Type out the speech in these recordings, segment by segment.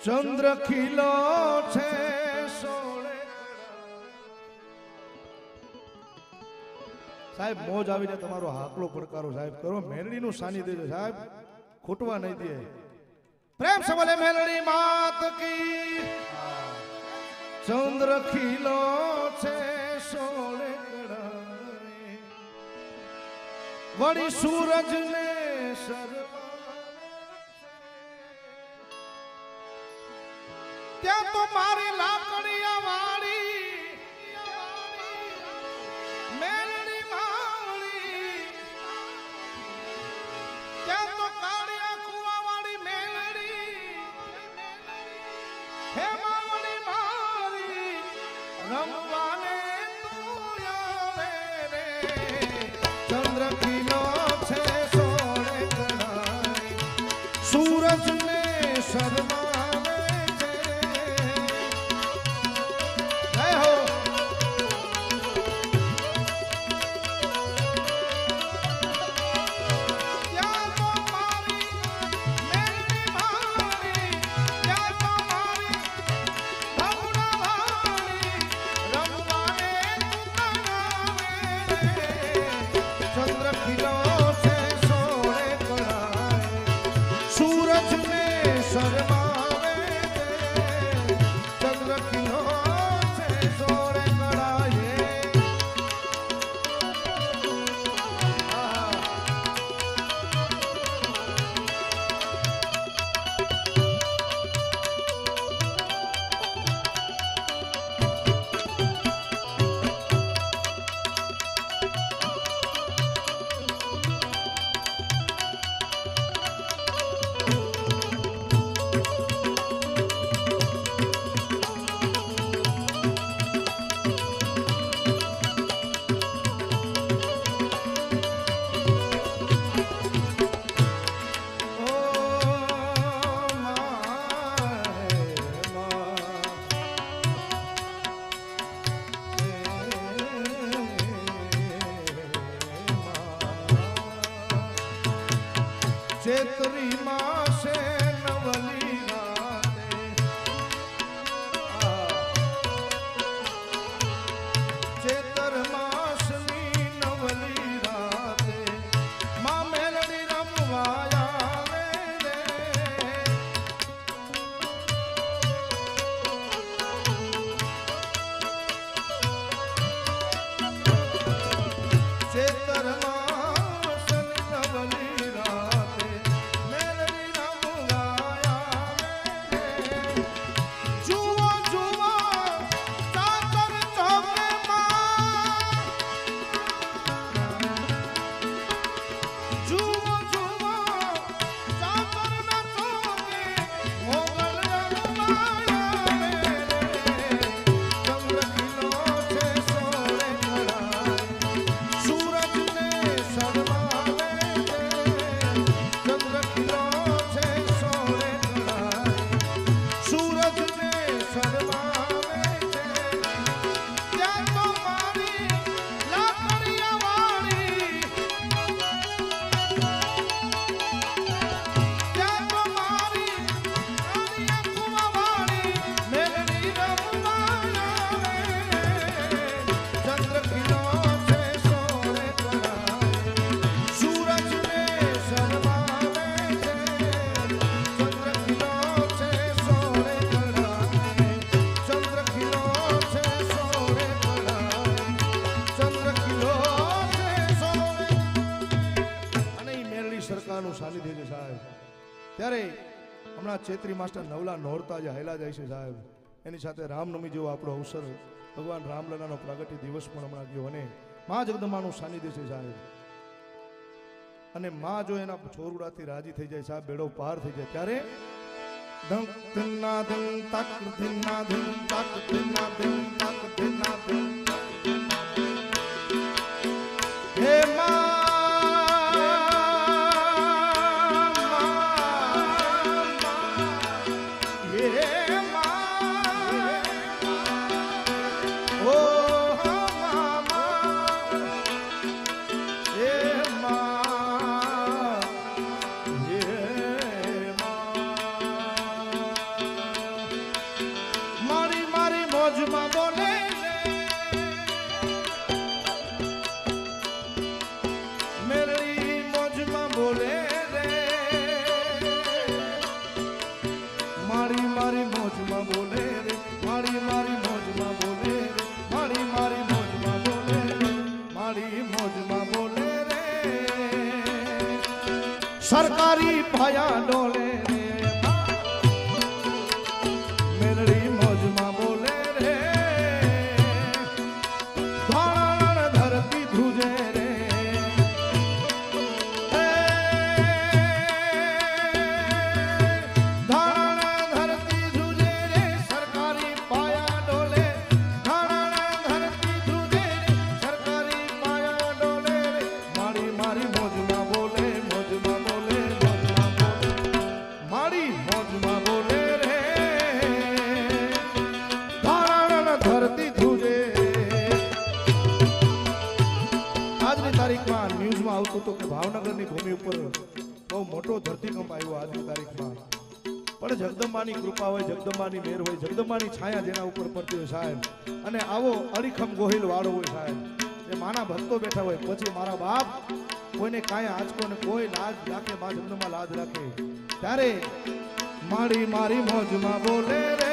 ચંદ્ર ખીલો છે સોળે. સાહેબ મોજ આવીને તમારો હાકલો પડકારો સાહેબ કરો. મેલડીનું સાનિધ્ય છે સાહેબ, ખૂટવા નહીં દે. પ્રેમ સે બોલે મેલડી માત કી. ચંદ્ર ખીલો છે સોળે કળાએ, વળી સૂરજ ને ત્યાં તો મારી લાકડીયા વાળી મેલડી માવળી, ત્યાં તો કાળિયા કુવા વાળી મેલડી હે માવળી મારી રમવાને તું આવે રે. ચંદ્ર ખીલો છે સોળે કળાએ, સૂરજ ને શર્મા ચેતરી માસે નવલી રાતે, ચેતર માસની નવલી રાતે માં મેલડી રમવા આવે રે. ચેતર માસની નવલી રાતે સાનિધ્ય છે સાહેબ. ત્યારે હમણાં ચૈત્રી માસ્ટર નવલા નોરતા જે હાયલા જાય છે સાહેબ, એની સાથે રામનવમી જેવો આપણો અવસર, ભગવાન રામલલાનો પ્રાગટ્ય દિવસ પણ હમણાં ગયો અને મા જગદંબાનું સાનિધ્ય છે સાહેબ. અને મા જો એના છોરુડાથી રાજી થઈ જાય સાહેબ, બેડો પાર થઈ જાય, ત્યારે ધન ધન્ના ધન તક ધન્ના ધન તક ધન્ના ધન તક ધન્ના ધન હે મા सरकारी पाया डोले रे मेलड़ी मौज में बोले रे धारण धरती धुजे रे धारण धरती धुजे रे सरकारी पाया डोले धारण धरती धुजे रे सरकारी पाया डोले रे मारी मारी मौज में बोले मौज में बोले मारी मौज में बोले रे धारण धरती धुजे આજની તારીખમાં ન્યૂઝમાં આવતું હતું કે ભાવનગરની ભૂમિ ઉપર બહુ મોટો ધરતીકંપ આવ્યો આજની તારીખમાં પણ જગદંબાની કૃપા હોય જગદંબાની મેર હોય જગદંબાની છાયા જેના ઉપર પડતી હોય સાહેબ અને આવો અડીખમ ગોહિલ વાળો હોય સાહેબ એ માના ભક્તો બેઠા હોય પછી મારા બાપ કોઈને કાંઈ આંચકો ને કોઈ લાજ રાખે માં જગદંબા લાજ રાખે ત્યારે મારી મારી મોજમાં બોલે રે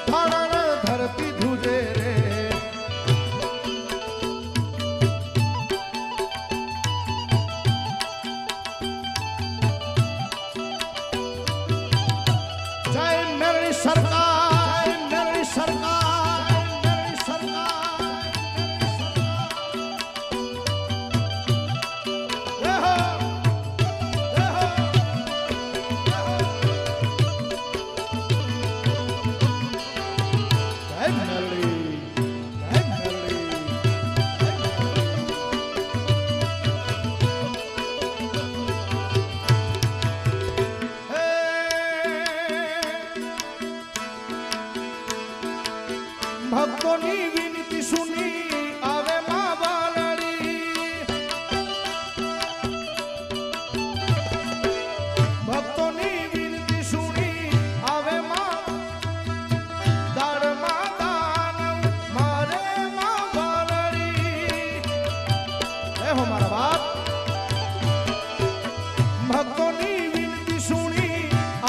धारण धरती धुजे रे जय मेरी सरकार मेरी सरकार मेरी सरकार ભક્તોની વિનતી સુની આવે માં બાલડી ભક્તોની વિનતી સુની આવે માં દાડમાં દાન મારે માં બાલડી હે હો મારા બાપ ભક્તોની વિનતી સુની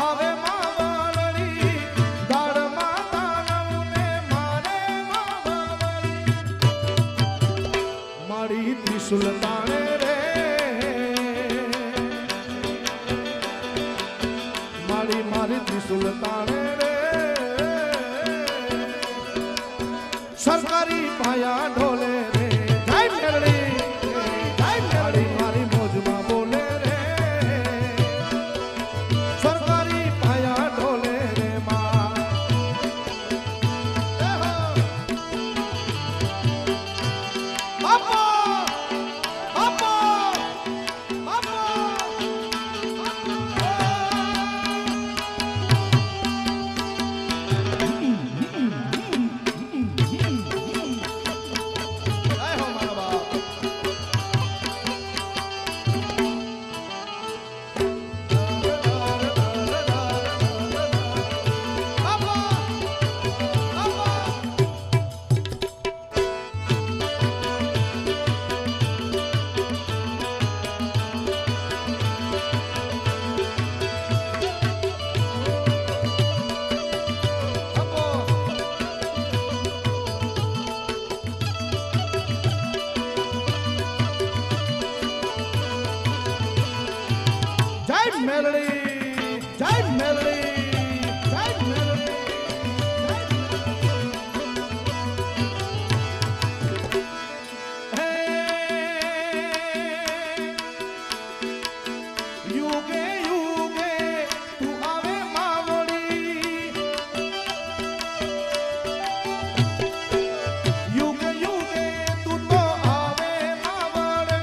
આવે માં બાલડી દાડમાં મારી ત્રિશુલતાણે રે મારી મારી ત્રિશુલતાણે રે સરકારી પાયા ઢોલે રે જય મેલડી જય મેલડી મારી મોજમાં બોલે રે સરકારી પાયા ઢોલે રે માં બાપા मेलडी जय मेलडी जय मेलडी युगे युगे तू आवे मावड़ी युगे युगे तू तो आवे मावड़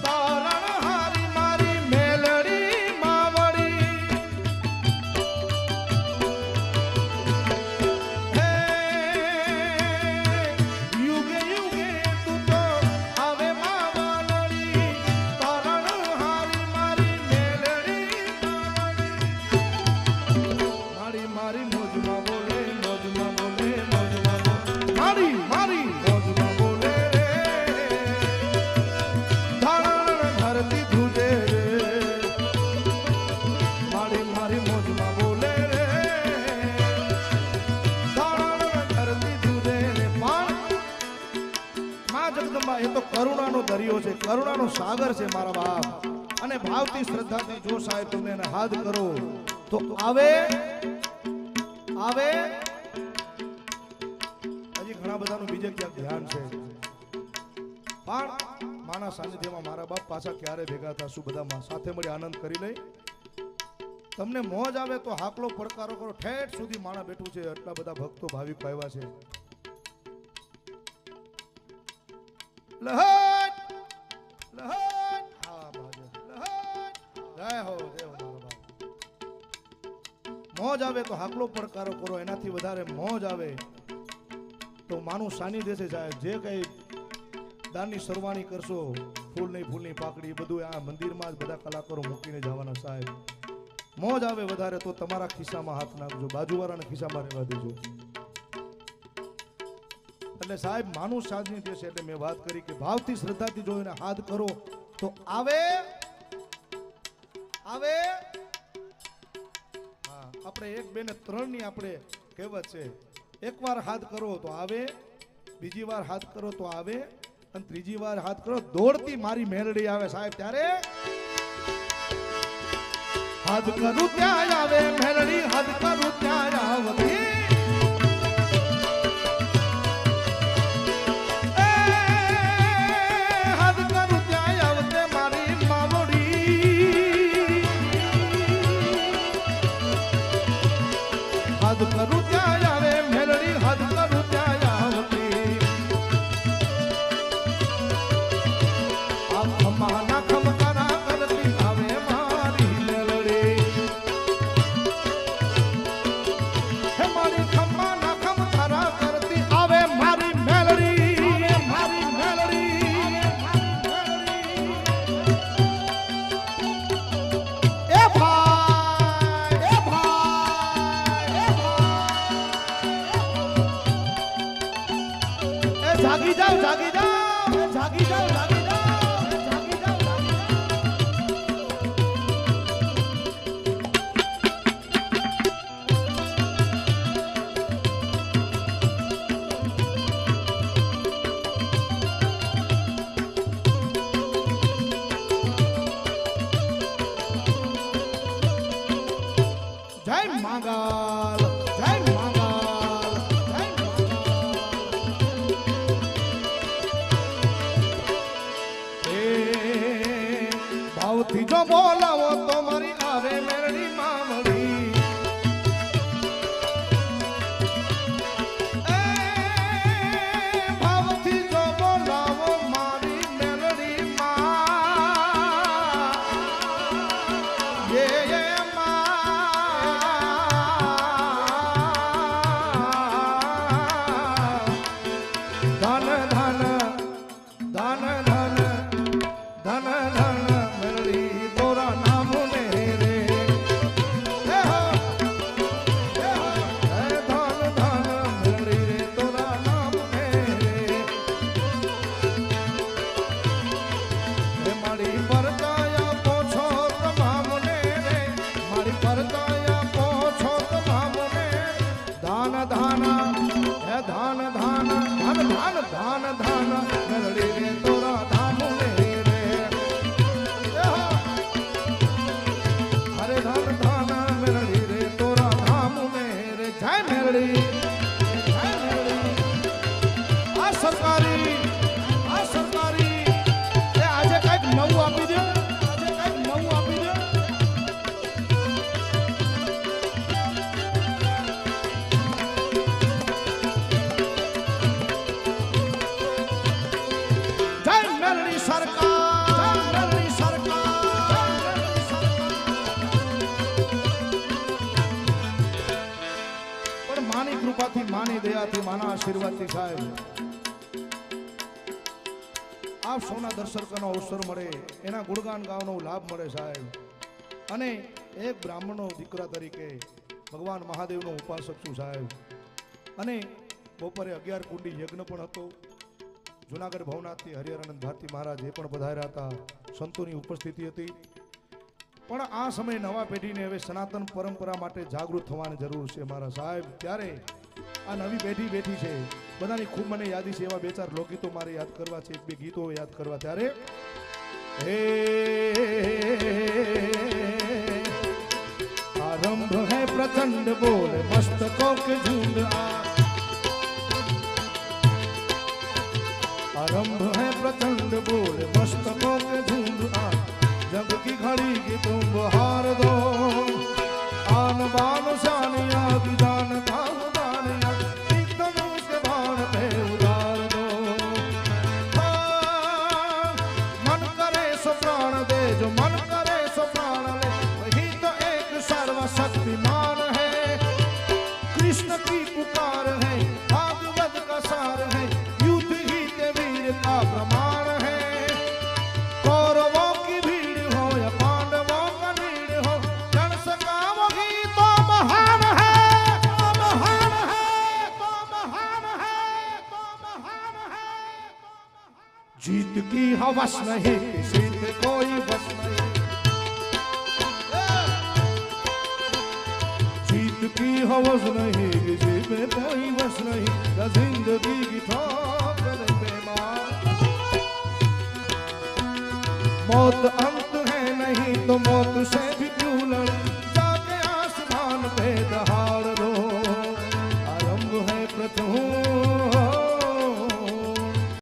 तारण हारी मारी मेलडी मावड़ी કરુણાનો સાગર છે મારા બાપ. અને ભાવથી શ્રદ્ધાથી જો સાહેબ તમે એને હાથ કરો તો આવે આવે. હજી ઘણા બધાનું બીજે ક્યાંક ધ્યાન છે, પણ માના સાનિધ્યમાં મારા બાપ પાછા ક્યારે ભેગા થશું, બધા સાથે મળી આનંદ કરી લઈ. તમને મોજ આવે તો હાકલો પડકારો કરો. ઠેઠ સુધી માણા બેઠું છે, એટલા બધા ભક્તો ભાવિકો આવ્યા છે. લહટ લહટ હા બાજુ લહટ જય હો જય હો મારા બાપ. મોજ આવે તો હાકલો પડકારો કરો. એનાથી વધારે મોજ આવે તો માનું સાનિધ્ય છે સાહેબ. જે કઈ દાનની સરવાણી કરશો, ફૂલની પાકડી બધું આ મંદિરમાં જ બધા કલાકારો મૂકીને જવાના સાહેબ. મોજ આવે વધારે તો તમારા ખિસ્સામાં હાથ નાખજો, બાજુવાળાના ખિસ્સામાં રહેવા દેજો. એટલે સાહેબ માનું સાનિધ્ય છે. એટલે મેં વાત કરી કે ભાવથી શ્રદ્ધાથી જો એને હાથ કરો તો આવે આવે. હા, આપણે 1 2 ને 3 ની આપણે કહેવત છે. એકવાર હાથ કરો તો આવે, બીજી વાર હાથ કરો તો આવે, અને ત્રીજી વાર હાથ કરો દોડતી મારી મેલડી આવે સાહેબ. ત્યારે હાથ કરું ત્યાં આવે મેલડી, હાથ કરું ત્યાં આવતી. હાથ કરું ત્યાં આવતે મારી માવડી. હાથ કરું ત્યાં આવે મેલડી, હાથ કરું ત્યાં આવતી. આ ખમાના ખમકારા કરતી આવે મારી મેલડી. હે મારી ખમાના ખમકારા કરતી આવે મારી મેલડી. મારી મેલડી એ ભાઈ એ ભાઈ એ ભાઈ. એ જાગી જાઓ જાગી જાઓ જાગી જાઓ જાગી માંગલ જય માંગલ જય માંગલ. એ ભાવથી જો બોલાવો તો મારી આવે મેરડી મામડી. એ ભાવથી જો બોલાવો મારી મેરડી માં. એ માની દયાથી માના આશીર્વાદથી સાહેબ આપ સૌના દર્શન કરવાનો અવસર મળે, એના ગુણગાન ગાવાનો લાભ મળે સાહેબ. અને એક બ્રાહ્મણનો દીકરા તરીકે ભગવાન મહાદેવનો ઉપાસક છું સાહેબ. અને બપોરે 11 કુંડી યજ્ઞ પણ હતો. જુનાગઢ ભવનાથથી હરિહરાનંદ ભારતી મહારાજ એ પણ પધાર્યા હતા, સંતોની ઉપસ્થિતિ હતી. પણ આ સમયે નવા પેઢીને હવે સનાતન પરંપરા માટે જાગૃત થવાની જરૂર છે મારા સાહેબ. ત્યારે આ નવી પેઢી બેઠી છે, બધાની ખૂબ મને યાદી છે. એવા 2-4 લોકગીતો મારે યાદ કરવા છે, 1-2 ગીતો યાદ કરવા. ત્યારે हे आरंभ है प्रचंड बोले मस्तकों के झुंड आरंभ है प्रचंड बोले मस्तकों के झुंड जब की घड़ी की तुम बहार दो आन बान शानिया की जान थाम दानिया धनुष के बाण पे उतार दो मन करे सो प्राण दे जो मन करे सो प्राण ले वही तो एक सर्वशक्तिमान है कृष्ण की पुकार है भागवत का सार है युद्ध ही के वीर का प्रमाण है कौरवों की भीड़ हो या पांडवों का नीड़ हो जन सका वही तो महान है तो महान है तो महान है तो महान है जीत की हवस नहीं किसी पे कोई बस नहीं जीत की हवस नहीं किसी पे कोई बस नहीं या जिंदगी की ठोकर बेमार मौत अंत है नहीं तो मौत से भी